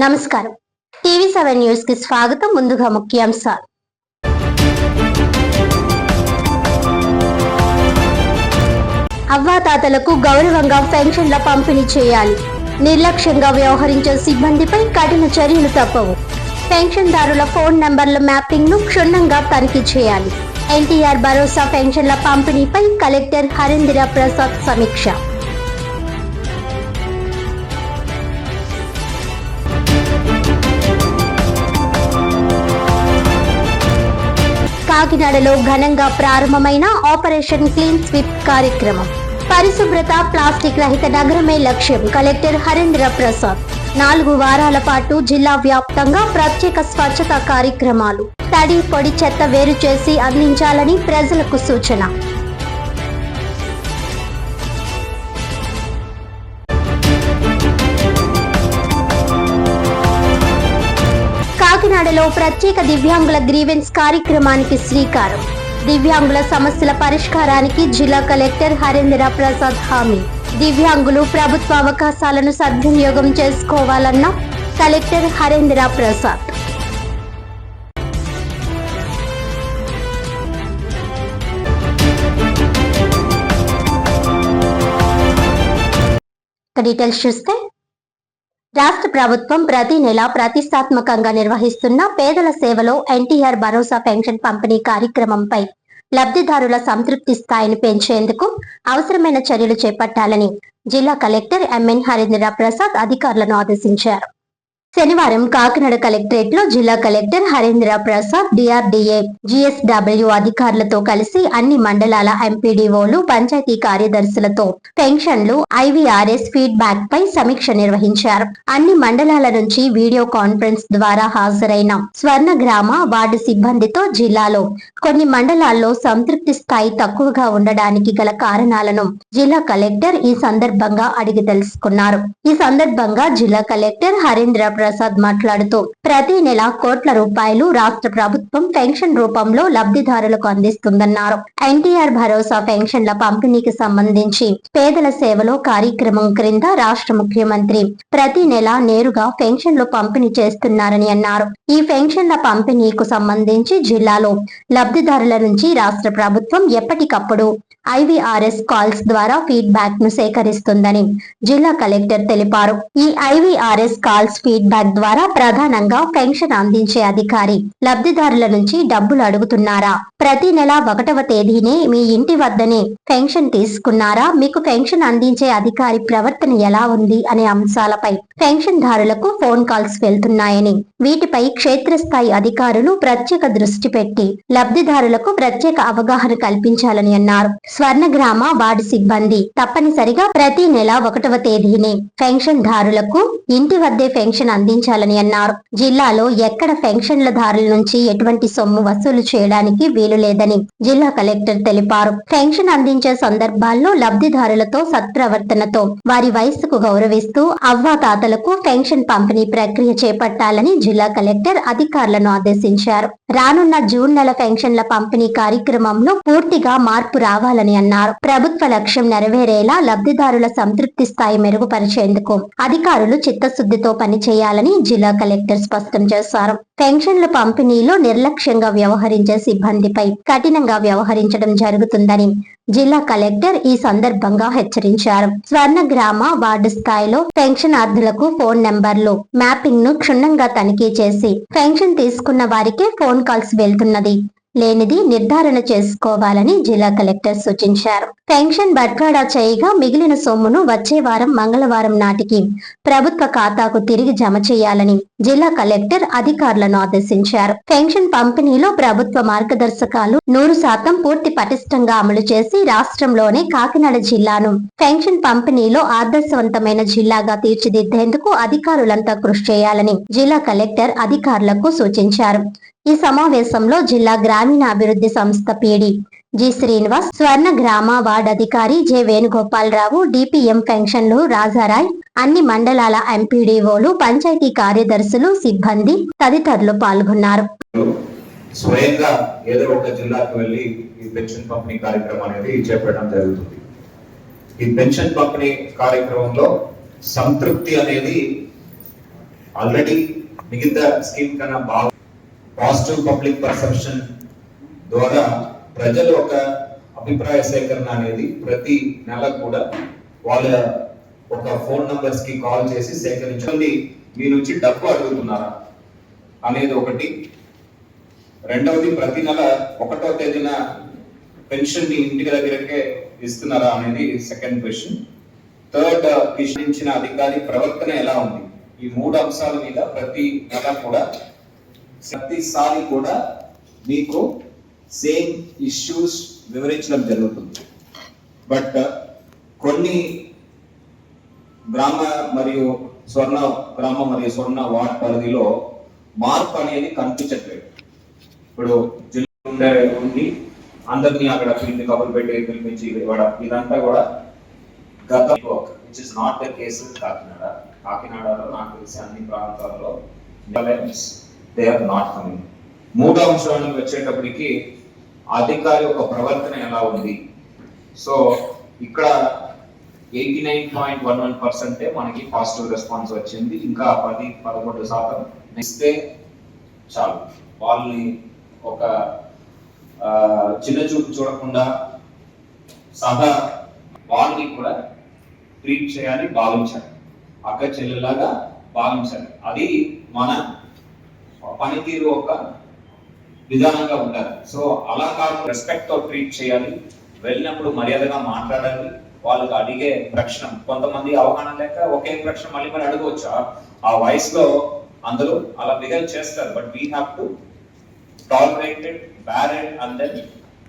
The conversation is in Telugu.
నమస్కారం. టీవీ7 న్యూస్ కి స్వాగతం. ముందుగా ముఖ్యాంశాలు. అవ్వాతాతలకు గౌరవంగా పెన్షన్ల పంపిణీ చేయాలి. నిర్లక్ష్యంగా వ్యవహరించే సిబ్బందిపై కఠిన చర్యలు తప్పవు. పెన్షన్దారుల ఫోన్ నంబర్ల మ్యాపింగ్ ను క్షుణ్ణంగా తనిఖీ చేయాలి. ఎన్టీఆర్ భరోసా పెన్షన్ల పంపిణీపై కలెక్టర్ హరేంద్ర ప్రసాద్ సమీక్ష. కాకినాడలో ఘనంగా ప్రారంభమైన ఆపరేషన్ క్లీన్ స్వీప్ కార్యక్రమం. పరిశుభ్రత, ప్లాస్టిక్ రహిత నగరమే లక్ష్యం. కలెక్టర్ హరేంద్ర ప్రసాద్. 4 వారాల పాటు జిల్లా వ్యాప్తంగా ప్రత్యేక స్వచ్ఛతా కార్యక్రమాలు. తడి, పొడి చెత్త వేరు చేసి అందించాలని ప్రజలకు సూచన. కాకినాడలో ప్రత్యేక దివ్యాంగుల గ్రీవెన్స్ కార్యక్రమానికి శ్రీకారం. దివ్యాంగుల సమస్యల పరిష్కారానికి జిల్లా కలెక్టర్ హరేంద్ర ప్రసాద్ హామీ. దివ్యాంగులు ప్రభుత్వ అవకాశాలను సద్వినియోగం చేసుకోవాలన్న కలెక్టర్ హరేంద్ర ప్రసాద్. డీటెయిల్స్ చూస్తే, రాష్ట్ర ప్రభుత్వం ప్రతి నెల ప్రతిష్టాత్మకంగా నిర్వహిస్తున్న పేదల సేవలో ఎన్టీఆర్ భరోసా పెన్షన్ పంపిణీ కార్యక్రమంపై లబ్ధిదారుల సంతృప్తి స్థాయిని పెంచేందుకు అవసరమైన చర్యలు చేపట్టాలని జిల్లా కలెక్టర్ ఎంఎన్ హరేంద్ర ప్రసాద్ అధికారులను ఆదేశించారు. శనివారం కాకినాడ కలెక్టరేట్ లో జిల్లా collector Harendra Prasad DRDA, GSW అధికారులతో కలిసి అన్ని మండలాల ఎంపీడీఓలు, పంచాయతీ కార్యదర్శులతో పెన్షన్లు, ఐవీఆర్ఎస్ ఫీడ్బ్యాక్ పై సమీక్ష నిర్వహించారు. అన్ని మండలాల నుంచి వీడియో కాన్ఫరెన్స్ ద్వారా హాజరైన స్వర్ణగ్రామ వార్డు సిబ్బందితో జిల్లాలో కొన్ని మండలాల్లో సంతృప్తి స్థాయి తక్కువగా ఉండడానికి గల కారణాలను జిల్లా కలెక్టర్ ఈ సందర్భంగా అడిగి తెలుసుకున్నారు. ఈ సందర్భంగా జిల్లా కలెక్టర్ హరేంద్ర ప్రసాద్ మాట్లాడుతూ, ప్రతి నెల కోట్ల రూపాయలు రాష్ట్ర ప్రభుత్వం పెన్షన్ రూపంలో లబ్ధిదారులకు అందిస్తుందన్నారు. ఎన్టీఆర్ భరోసా పెన్షన్ల పంపిణీకి సంబంధించి పేదల సేవలో కార్యక్రమం క్రింద రాష్ట్ర ముఖ్యమంత్రి ప్రతి నెల నేరుగా పెన్షన్లు పంపిణీ చేస్తున్నారని అన్నారు. ఈ పెన్షన్ల పంపిణీకు సంబంధించి జిల్లాలో లబ్ధిదారుల నుంచి రాష్ట్ర ప్రభుత్వం ఎప్పటికప్పుడు ఐవీఆర్ఎస్ కాల్స్ ద్వారా ఫీడ్బ్యాక్ ను సేకరిస్తుందని జిల్లా కలెక్టర్ తెలిపారు. ఈ ఐవీఆర్ఎస్ కాల్స్ ఫీడ్బ్యాక్ ద్వారా ప్రధానంగా పెన్షన్ అందించే అధికారి లబ్ధిదారుల నుంచి డబ్బులు అడుగుతున్నారా, ప్రతి నెల 1వ తేదీనే మీ ఇంటి వద్దనే పెన్షన్ తీసుకున్నారా, మీకు పెన్షన్ అందించే అధికారి ప్రవర్తన ఎలా ఉంది అనే అంశాలపై పెన్షన్ దారులకు ఫోన్ కాల్స్ వెళ్తున్నాయని, వీటిపై క్షేత్రస్థాయి అధికారులు ప్రత్యేక దృష్టి పెట్టి లబ్ధిదారులకు ప్రత్యేక అవగాహన కల్పించాలని అన్నారు. స్వర్ణగ్రామ వార్డు సిబ్బంది తప్పనిసరిగా ప్రతి నెల 1వ తేదీనే పెన్షన్ దారులకు ఇంటి వద్దే పెన్షన్ అందించాలని అన్నారు. జిల్లాలో ఎక్కడ పెన్షన్ల దారుల నుంచి ఎటువంటి సొమ్ము వసూలు చేయడానికి వీలు లేదని జిల్లా కలెక్టర్ తెలిపారు. పెన్షన్ అందించే సందర్భాల్లో లబ్ధిదారులతో సత్ప్రవర్తనతో వారి వయసుకు గౌరవిస్తూ అవ్వాతాతలకు పెన్షన్ పంపిణీ ప్రక్రియ చేపట్టాలని జిల్లా కలెక్టర్ అధికారులను ఆదేశించారు. రానున్న జూన్ నెల పెన్షన్ల పంపిణీ కార్యక్రమంలో పూర్తిగా మార్పు రావాలని అన్నారు. ప్రభుత్వ లక్ష్యం నెరవేరేలా లబ్ధిదారుల సంతృప్తి స్థాయి మెరుగుపరిచేందుకు అధికారులు చిత్తశుద్ధితో పనిచేయాలని జిల్లా కలెక్టర్ స్పష్టం చేశారు. పెన్షన్ల పంపిణీలో నిర్లక్ష్యంగా వ్యవహరించే సిబ్బందిపై కఠినంగా వ్యవహరించడం జరుగుతుందని జిల్లా కలెక్టర్ ఈ సందర్భంగా హెచ్చరించారు. స్వర్ణగ్రామ వార్డు స్థాయిలో పెన్షనార్థులకు ఫోన్ నెంబర్లు మ్యాపింగ్ ను క్షుణ్ణంగా తనిఖీ చేసి పెన్షన్ తీసుకున్న వారికే ఫోన్ కాల్స్ వెళ్తున్నది లేనిది నిర్ధారణ చేసుకోవాలని జిల్లా కలెక్టర్ సూచించారు. పెన్షన్ బట్వాడా చేయగా మిగిలిన సొమ్మును వచ్చే వారం మంగళవారం నాటికి ప్రభుత్వ ఖాతాకు తిరిగి జమ చేయాలని జిల్లా కలెక్టర్ అధికారులను ఆదేశించారు. పెన్షన్ పంపిణీలో ప్రభుత్వ మార్గదర్శకాలు 100% పూర్తి పటిష్టంగా అమలు చేసి రాష్ట్రంలోనే కాకినాడ జిల్లాను పెన్షన్ పంపిణీలో ఆదర్శవంతమైన జిల్లాగా తీర్చిదిద్దేందుకు అధికారులంతా కృషి చేయాలని జిల్లా కలెక్టర్ అధికారులకు సూచించారు. ఈ సమావేశంలో జిల్లా గ్రామీణాభివృద్ధి సంస్థ పీడి జి శ్రీనివాస్, స్వర్ణ గ్రామ వార్డు అధికారి జె వేణుగోపాలరావు, డిపిఎం పెన్షన్లు రాజారాయ్, అన్ని మండలాల ఎంపీడీఓలు, పంచాయతీ కార్యదర్శులు, సిబ్బంది తదితరులు పాల్గొన్నారు. స్వయంగా ఏదో ఒక జిల్లాకు వెళ్ళి ఈ పెన్షన్ పంపిణీ కార్యక్రమం అనేది చేపట్టడం జరుగుతుంది. ఈ పెన్షన్ పంపిణీ కార్యక్రమంలో సంతృప్తి అనేది ఆల్రెడీ మిగతా స్కీమ్ కన్నా బాగా పాజిటివ్ పబ్లిక్ పర్సెప్షన్ ద్వారా ప్రజలు ఒక అభిప్రాయ సేకరణ అనేది ప్రతి నెల కూడా వాళ్ళ ఒక ఫోన్ నంబర్స్ కి కాల్ చేసి సేకరించండి. మీ నుంచి డబ్బు అడుగుతున్నారా అనేది ఒకటి. రెండవది, ప్రతి నెల 1వ తేదీన పెన్షన్ ని ఇంటి దగ్గరకే ఇస్తున్నారా అనేది సెకండ్ క్వశ్చన్. థర్డ్, ఇచ్చిన అధికారి ప్రవర్తన ఎలా ఉంది? ఈ 3 అంశాల మీద ప్రతి నెల కూడా ప్రతిసారి కూడా మీకు సేమ్ ఇష్యూస్ వివరించడం జరుగుతుంది. బట్ కొన్ని గ్రామ మరియు స్వర్ణ వార్డ్ పరిధిలో మార్పు అనేది కనిపించట్లేదు. ఇప్పుడు జిల్లా ఉండి అందరినీ అక్కడ కబుర్లు పెట్టి పిలిపించి ఇవ్వడం ఇదంతా కూడా గత which is not the case కాకినాడలో నాకు తెలిసి అన్ని ప్రాంతాల్లో దే ఆర్ నాట్ కమింగ్. 3వ అంశానికి వచ్చేటప్పటికి అధికారి యొక్క ప్రవర్తన ఎలా ఉంది? సో ఇక్కడ 89.11% మనకి పాజిటివ్ రెస్పాన్స్ వచ్చింది. ఇంకా 10-11% ఇస్తే చాలు. వాళ్ళని ఒక చిన్న చూపు చూడకుండా సదా వాళ్ళని కూడా ట్రీట్ చేయాలి, భావించాలి, అక్క చెల్లెలాగా భావించాలి. అది మన పనితీరు ఒక విధానంగా ఉండాలి. సో అలా కాకుండా రెస్పెక్ట్ తో ట్రీట్ చేయాలి, వెళ్ళినప్పుడు మర్యాదగా మాట్లాడాలి. వాళ్ళకి అడిగే ప్రశ్న, కొంతమంది అవగాహన లేక ఒకే ప్రశ్న మళ్ళీ అడగవచ్చు. ఆ వయసులో అందరూ అలా బిహేవ్ చేస్తారు. But we have to tolerate it, bear it, and then